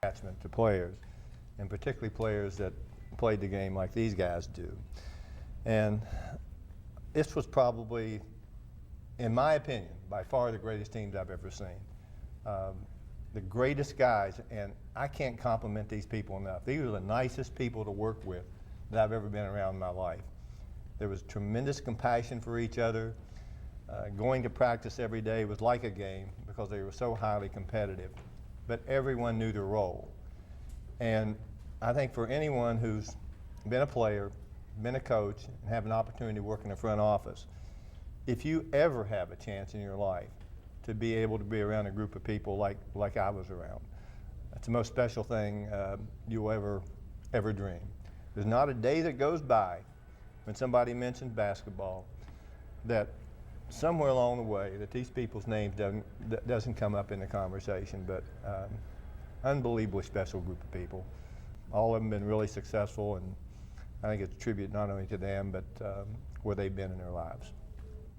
attachment to players, and particularly players that played the game like these guys do. And this was probably, in my opinion, by far the greatest teams I've ever seen. The greatest guys, and I can't compliment these people enough. These are the nicest people to work with that I've ever been around in my life. There was tremendous compassion for each other. Going to practice every day was like a game because they were so highly competitive, but everyone knew their role. And I think for anyone who's been a player, been a coach, and have an opportunity to work in the front office, if you ever have a chance in your life to be able to be around a group of people like I was around, that's the most special thing you'll ever dream. There's not a day that goes by when somebody mentions basketball that somewhere along the way that these people's names doesn't come up in the conversation, but unbelievably special group of people. All of them been really successful, and I think it's a tribute not only to them, but where they've been in their lives.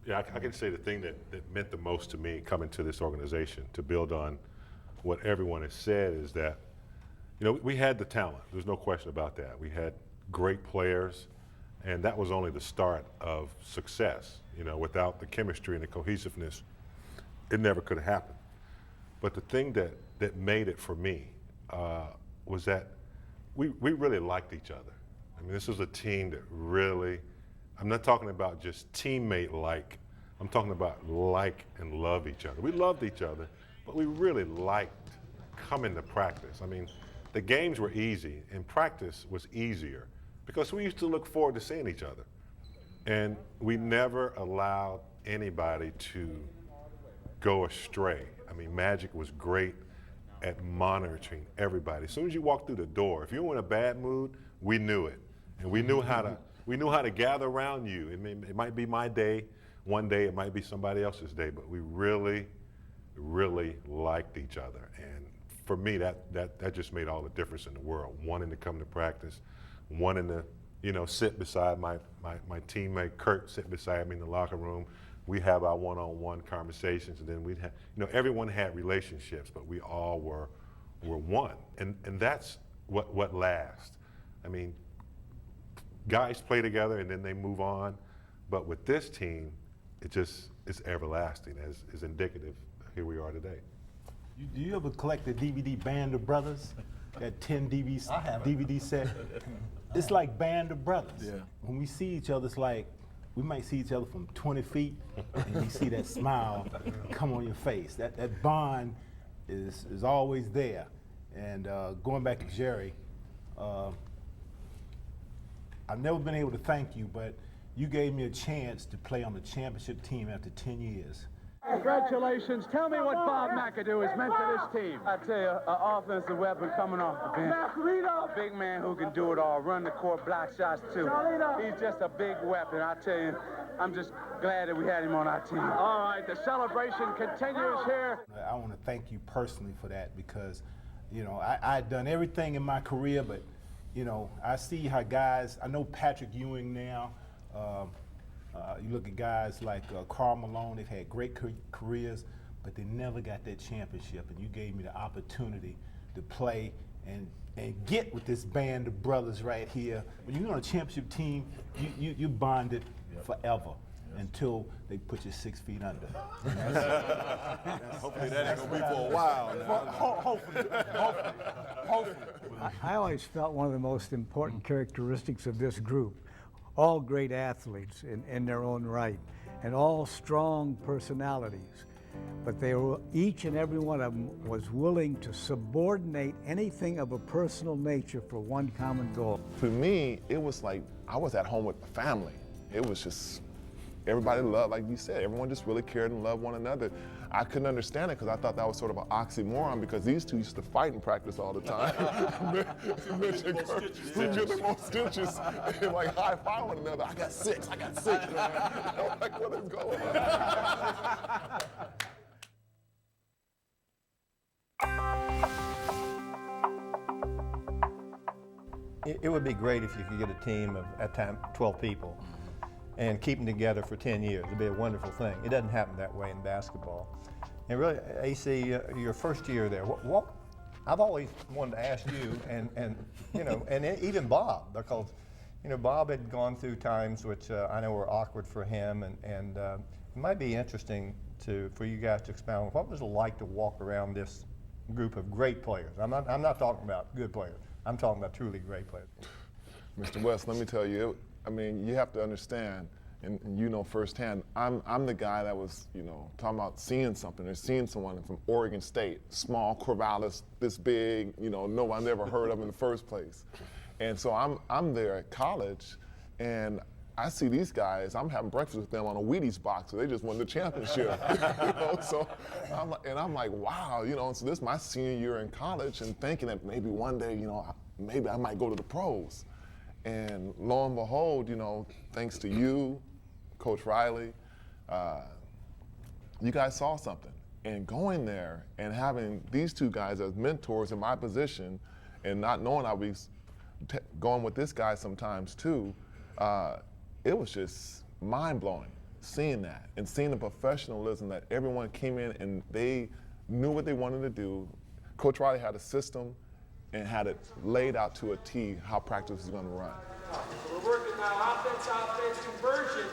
Yeah, I can say the thing that meant the most to me coming to this organization, to build on what everyone has said, is that, you know, we had the talent. There's no question about that. We had great players, and that was only the start of success. You know, without the chemistry and the cohesiveness, it never could have happened. But the thing that made it for me was that we really liked each other. I mean, this was a team that really, I'm not talking about just teammate-like, I'm talking about like and love each other. We loved each other, but we really liked coming to practice. I mean, the games were easy, and practice was easier because we used to look forward to seeing each other. And we never allowed anybody to go astray. I mean, Magic was great at monitoring everybody. As soon as you walked through the door, if you were in a bad mood, we knew it. And we knew how to gather around you. I mean, it might be my day, one day it might be somebody else's day, but we really, really liked each other. And for me, that just made all the difference in the world. Wanting to come to practice, wanting to, you know, sit beside my teammate Kurt, sit beside me in the locker room. We have our one-on-one conversations, and then we'd have, you know, everyone had relationships, but we all were one, and that's what lasts. I mean, guys play together and then they move on, but with this team, it's everlasting, as indicative. Here we are today. Do you ever collect the DVD Band of Brothers? That 10 DVD set? It's like Band of Brothers. Yeah. When we see each other, it's like we might see each other from 20 feet, and you see that smile come on your face. That bond is always there. And going back to Jerry, I've never been able to thank you, but you gave me a chance to play on the championship team after 10 years. Congratulations. Tell me what Bob McAdoo has meant to this team. I tell you, an offensive weapon coming off the bench. A big man who can do it all, run the court, block shots too. He's just a big weapon. I tell you, I'm just glad that we had him on our team. All right, the celebration continues here. I want to thank you personally for that because, you know, I'd done everything in my career, but, you know, I see how guys, I know Patrick Ewing now. You look at guys like Karl Malone, they've had great careers, but they never got that championship, and you gave me the opportunity to play and get with this band of brothers right here. When you're on a championship team, you bonded forever until they put you 6 feet under. Hopefully that ain't gonna be for a while now. Hopefully. I always felt one of the most important characteristics of this group, all great athletes in their own right, and all strong personalities. But they were, each and every one of them was willing to subordinate anything of a personal nature for one common goal. For me, it was like I was at home with the family. It was just, everybody loved, like you said, everyone just really cared and loved one another. I couldn't understand it because I thought that was sort of an oxymoron because these two used to fight in practice all the time. Mitch and Kurt, who get the most stitches and like high-five one another. I got six. I'm like, what is going on? It would be great if you could get a team of, at time, 12 people and keep them together for 10 years. It'd be a wonderful thing. It doesn't happen that way in basketball. And really, AC, your first year there, I've always wanted to ask you, and you know, and even Bob, because you know Bob had gone through times which I know were awkward for him, and it might be interesting for you guys to expound on what was it like to walk around this group of great players. I'm not talking about good players. I'm talking about truly great players. Mr. West, let me tell you, I mean, you have to understand, and you know firsthand, I'm the guy that was, you know, talking about seeing something or seeing someone from Oregon State, small Corvallis, this big, you know, no one ever heard of in the first place. And so I'm there at college, and I see these guys, I'm having breakfast with them on a Wheaties box, so they just won the championship. You know, so I'm like, wow, you know, so this is my senior year in college and thinking that maybe one day, you know, maybe I might go to the pros. And lo and behold, you know, thanks to you, Coach Riley, you guys saw something. And going there and having these two guys as mentors in my position and not knowing I'll be going with this guy sometimes too, it was just mind-blowing seeing that and seeing the professionalism that everyone came in and they knew what they wanted to do. Coach Riley had a system and had it laid out to a T how practice was going to run. So we're working now offense, conversion,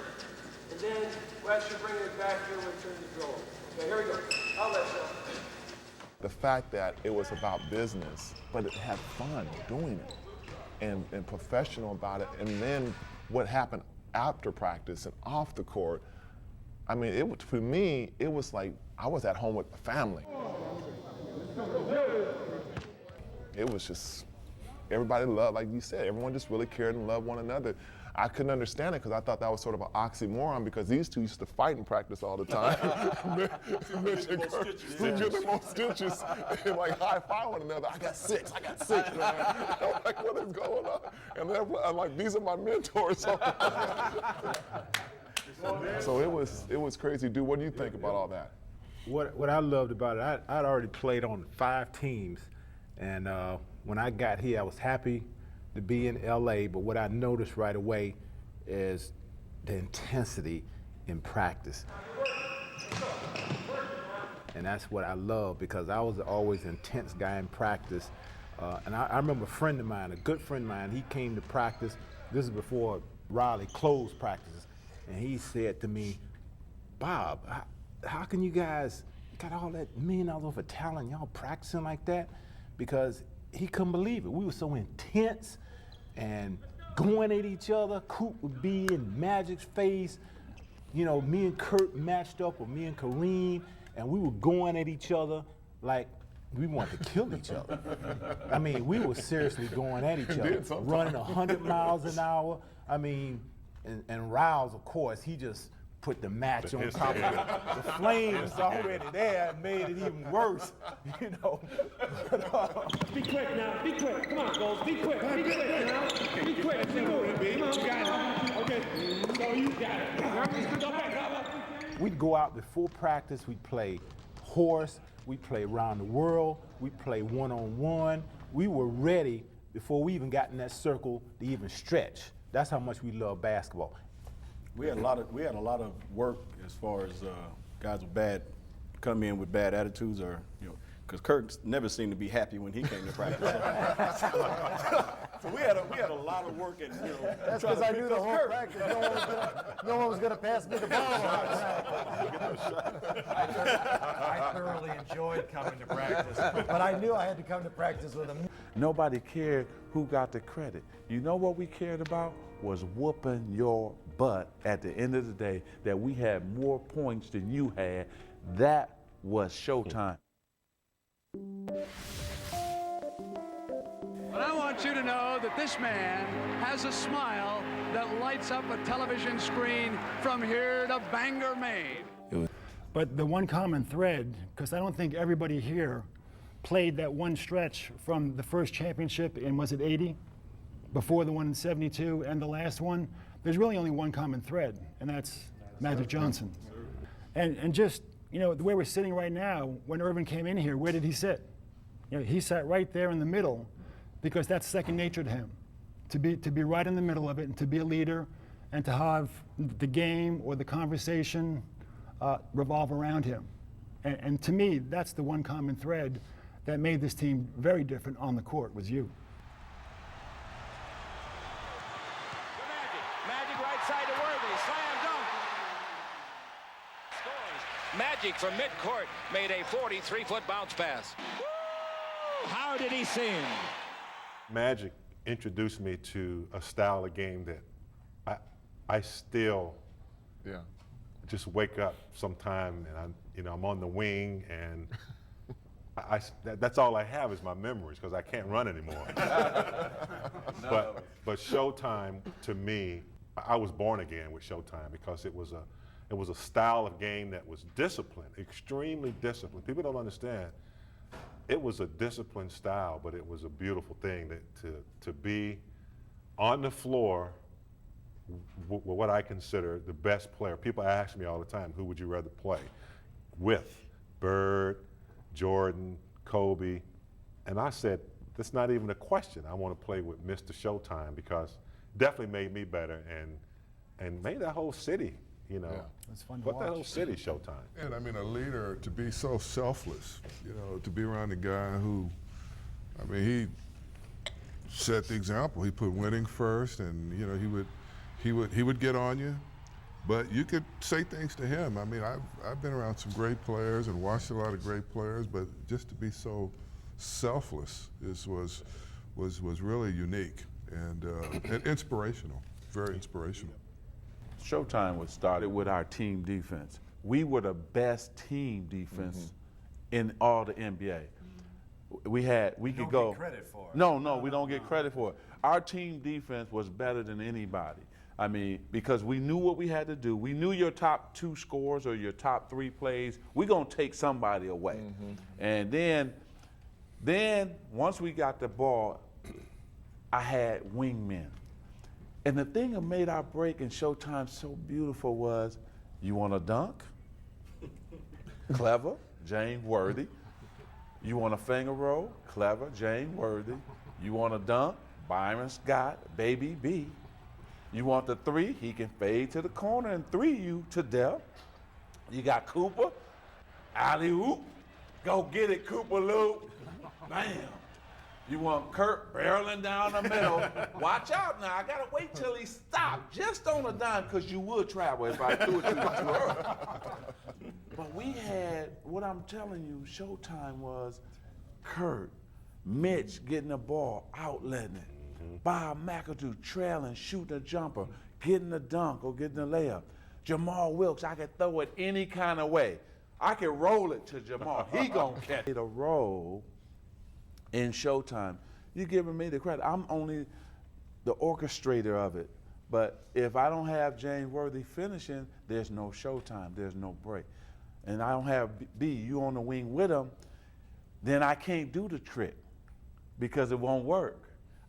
and then Wes, you're bringing it back here when turn the goal. Okay, here we go. I'll let you. The fact that it was about business, but it had fun doing it and professional about it, and then what happened after practice and off the court, I mean, for me, it was like I was at home with the family. It was just, everybody loved, like you said, everyone just really cared and loved one another. I couldn't understand it because I thought that was sort of an oxymoron because these two used to fight in practice all the time. Mitch and Kurt, who give them more stitches and like high-five one another. I got six, man. I'm like, what is going on? And I'm like, these are my mentors. So it was crazy. Dude, what do you think about all that? What I loved about it, I'd already played on 5 teams, and when I got here, I was happy to be in LA, but what I noticed right away is the intensity in practice. And that's what I love because I was always an intense guy in practice. And I remember a friend of mine, a good friend of mine, he came to practice. This is before Riley closed practices. And he said to me, Bob, how can you guys got all that $1 million worth of talent, y'all practicing like that? Because he couldn't believe it. We were so intense and going at each other. Coop would be in Magic's face. You know, me and Kurt matched up with me and Kareem, and we were going at each other like we wanted to kill each other. I mean, we were seriously going at each other, running 100 miles an hour. I mean, and Riles, of course, he just put the match on top of it. The flames already there and made it even worse, you know. Be quick now, be quick. Come on, Goals, be quick now. Be quick. Come on, you got it. Okay, so you got it. Go back. We'd go out before practice, we'd play horse, we'd play around the world, we'd play one-on-one. We were ready before we even got in that circle to even stretch. That's how much we love basketball. We had a lot of work as far as guys with come in with bad attitudes, or because Kirk never seemed to be happy when he came to practice. So we had a lot of work, and that's because I knew the whole practice. No one was gonna pass me the ball. I thoroughly enjoyed coming to practice, but I knew I had to come to practice with him. Nobody cared who got the credit. You know what we cared about was whooping your butt at the end of the day, that we had more points than you had. That was Showtime. But I want you to know that this man has a smile that lights up a television screen from here to Bangor, Maine. But the one common thread, because I don't think everybody here played that one stretch from the first championship in, was it 80? Before the one in 72 and the last one, there's really only one common thread, and that's Magic Johnson. And just, the way we're sitting right now, when Irvin came in here, where did he sit? He sat right there in the middle, because that's second nature to him, to be right in the middle of it and to be a leader and to have the game or the conversation revolve around him. And to me, that's the one common thread that made this team very different on the court was you. Magic right side to Worthy, slam dunk. Scores. Magic from midcourt made a 43-foot bounce pass. Woo! How did he sing? Magic introduced me to a style of game that I still just wake up sometime and I'm on the wing and that's all I have is my memories because I can't run anymore. But Showtime, to me, I was born again with Showtime because it was a style of game that was disciplined, extremely disciplined. People don't understand. It was a disciplined style, but it was a beautiful thing to be on the floor with what I consider the best player. People ask me all the time, who would you rather play with? Bird, Jordan, Kobe, and I said, that's not even a question. I want to play with Mr. Showtime because definitely made me better and made that whole city, you know. Yeah. It's fun to But watch. that whole city Showtime. And I mean, a leader, to be so selfless, you know, to be around a guy who, I mean, he set the example. He put winning first, and you know, he would get on you, but you could say things to him. I mean, I've been around some great players and watched a lot of great players, but just to be so selfless was really unique and inspirational, very inspirational. Showtime was started with our team defense. We were the best team defense in all the NBA. We could go. Get credit for it. No, we don't get credit for it. Our team defense was better than anybody. I mean, because we knew what we had to do. We knew your top 2 scores or your top 3 plays. We're gonna take somebody away. And then once we got the ball, I had wingmen. And the thing that made our break in Showtime so beautiful was, you want to dunk? Clever, James Worthy. You want a finger roll? Clever, James Worthy. You want to dunk? Byron Scott, Baby B. You want the 3? He can fade to the corner and 3 you to death. You got Cooper, alley-oop. Go get it, Cooper Loop. Bam. You want Kurt barreling down the middle. Watch out now. I got to wait till he stopped just on a dime because you would travel if I threw it to you too early. But we had, what I'm telling you, Showtime was Kurt, Mitch getting the ball, outletting it. Bob McAdoo trailing, shooting a jumper, getting a dunk or getting a layup. Jamaal Wilkes, I could throw it any kind of way. I could roll it to Jamaal. He gonna catch it. A roll in Showtime. You're giving me the credit. I'm only the orchestrator of it. But if I don't have James Worthy finishing, there's no Showtime, there's no break. And I don't have B, you on the wing with him, then I can't do the trick because it won't work.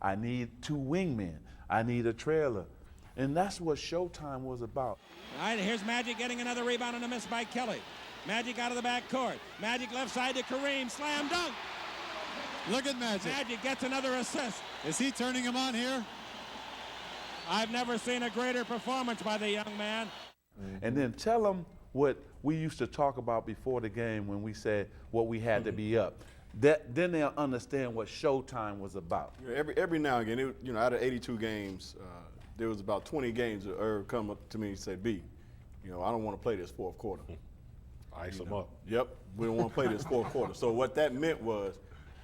I need 2 wingmen. I need a trailer. And that's what Showtime was about. All right, here's Magic getting another rebound and a miss by Kelly. Magic out of the back court. Magic left side to Kareem, slam dunk. Look at Magic. Magic gets another assist. Is he turning him on here? I've never seen a greater performance by the young man. And then tell them what we used to talk about before the game when we said what we had to be up. Then they'll understand what Showtime was about. Every now and again, out of 82 games, there was about 20 games that Irv come up to me and say, B, I don't want to play this fourth quarter. Ice them up. Yep, we don't want to play this fourth quarter. So what that meant was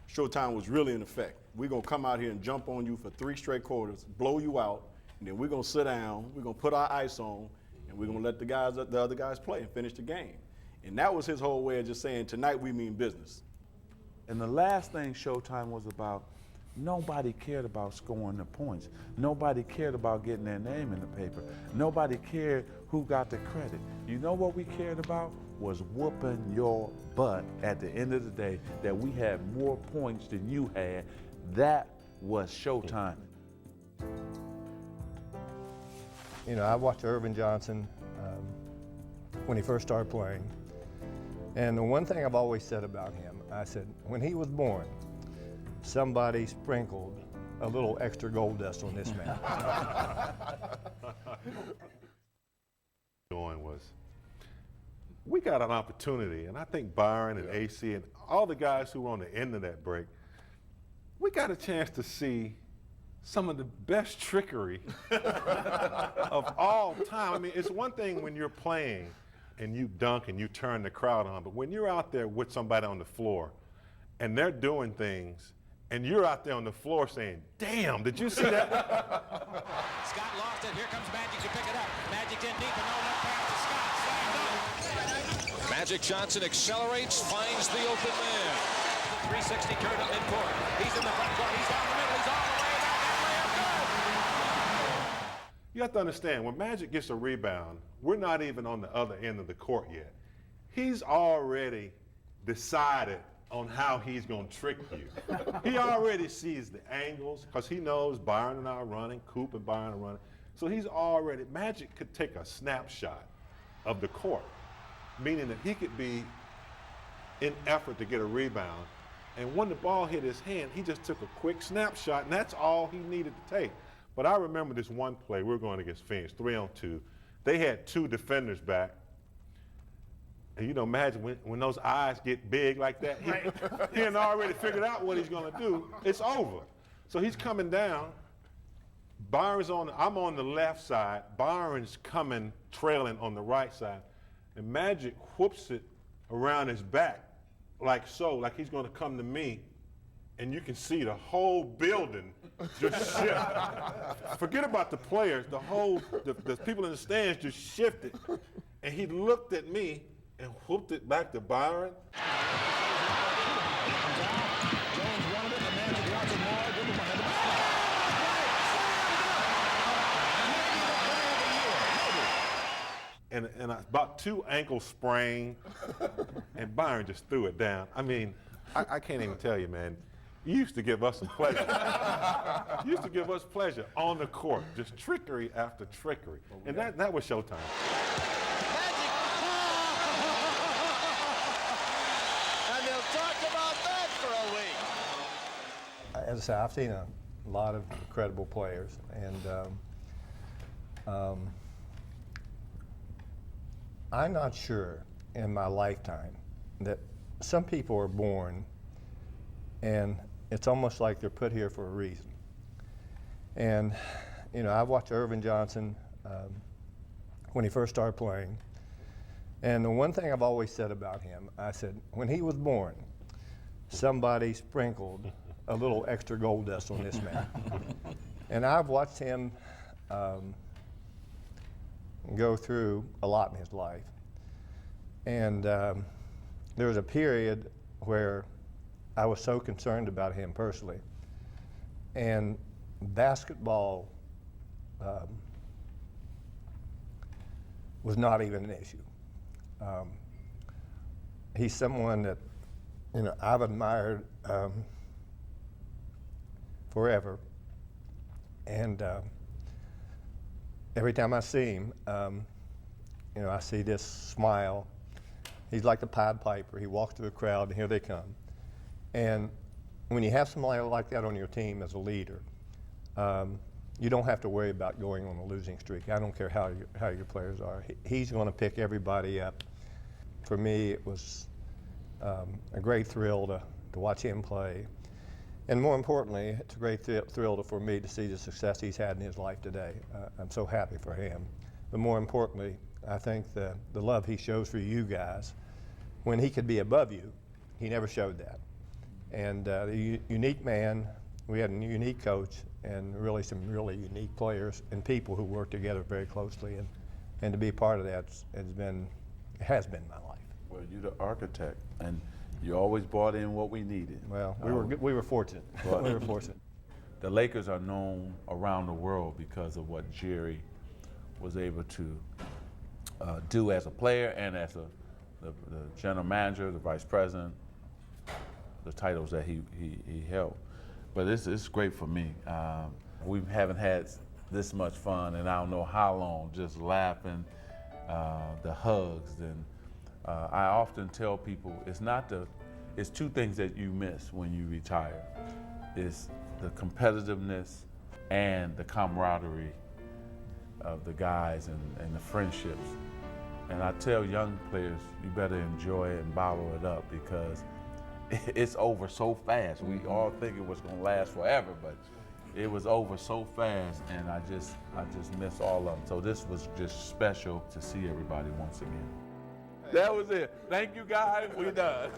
Showtime was really in effect. We're going to come out here and jump on you for 3 straight quarters, blow you out, and then we're going to sit down, we're going to put our ice on, and we're going to let the other guys play and finish the game. And that was his whole way of just saying, tonight we mean business. And the last thing Showtime was about, nobody cared about scoring the points. Nobody cared about getting their name in the paper. Nobody cared who got the credit. You know what we cared about? Was whooping your butt at the end of the day, that we had more points than you had. That was Showtime. I watched Irvin Johnson when he first started playing. And the one thing I've always said about him, I said, when he was born, somebody sprinkled a little extra gold dust on this man. Doing was we got an opportunity, and I think Byron and AC and all the guys who were on the end of that break, we got a chance to see some of the best trickery of all time. I mean, it's one thing when you're playing and you dunk and you turn the crowd on, but when you're out there with somebody on the floor and they're doing things and you're out there on the floor saying, damn, did you see that? Scott lost it. Here comes Magic to pick it up. Magic's in deep and no left pass to Scott. Slammed up. Magic Johnson accelerates, finds the open man. 360 turn up midcourt. He's in the front court. He's down the middle. He's all the way back. That layup good. You have to understand, when Magic gets a rebound, we're not even on the other end of the court yet. He's already decided on how he's going to trick you. He already sees the angles because he knows Byron and I are running, Coop and Byron are running. So he's already, Magic could take a snapshot of the court, meaning that he could be in effort to get a rebound. And when the ball hit his hand, he just took a quick snapshot, and that's all he needed to take. But I remember this one play, we were going against Phoenix, 3-on-2. They had 2 defenders back. And you know, imagine when those eyes get big like that, he had already figured out what he's going to do. It's over. So he's coming down. Byron's I'm on the left side. Byron's coming, trailing on the right side. And Magic whoops it around his back like so, like he's going to come to me. And you can see the whole building just shift. Forget about the players. The people in the stands just shifted. And he looked at me and whooped it back to Byron. And about 2 ankles sprained, and Byron just threw it down. I mean, I can't even tell you, man. You used to give us some pleasure. You used to give us pleasure on the court, just trickery after trickery. And that was Showtime. And they'll talk about that for a week. As I say, I've seen a lot of incredible players, and I'm not sure in my lifetime that some people are born and it's almost like they're put here for a reason. And, you know, I've watched Irvin Johnson when he first started playing. And the one thing I've always said about him, I said, when he was born, somebody sprinkled a little extra gold dust on this man. And I've watched him go through a lot in his life. And there was a period where I was so concerned about him personally. And basketball was not even an issue. He's someone that, you know, I've admired forever. And every time I see him, you know, I see this smile. He's like the Pied Piper. He walks through the crowd, and here they come. And when you have somebody like that on your team as a leader, you don't have to worry about going on a losing streak. I don't care how your players are. He's going to pick everybody up. For me, it was a great thrill to watch him play. And more importantly, it's a great thrill for me to see the success he's had in his life today. I'm so happy for him. But more importantly, I think the love he shows for you guys, when he could be above you, he never showed that. And a unique man, we had a unique coach, and really some really unique players and people who work together very closely. And to be part of that has been my life. Well, you're the architect, and you always brought in what we needed. Well, we were fortunate. We were fortunate. The Lakers are known around the world because of what Jerry was able to do as a player and as the general manager, the vice president, the titles that he held. But it's great for me. We haven't had this much fun, and I don't know how long, just laughing, the hugs. And I often tell people it's 2 things that you miss when you retire. It's the competitiveness and the camaraderie of the guys and the friendships. And I tell young players, you better enjoy it and bottle it up because it's over so fast. We all think it was gonna last forever, but it was over so fast, and I just miss all of them. So this was just special to see everybody once again. That was it. Thank you, guys. We done.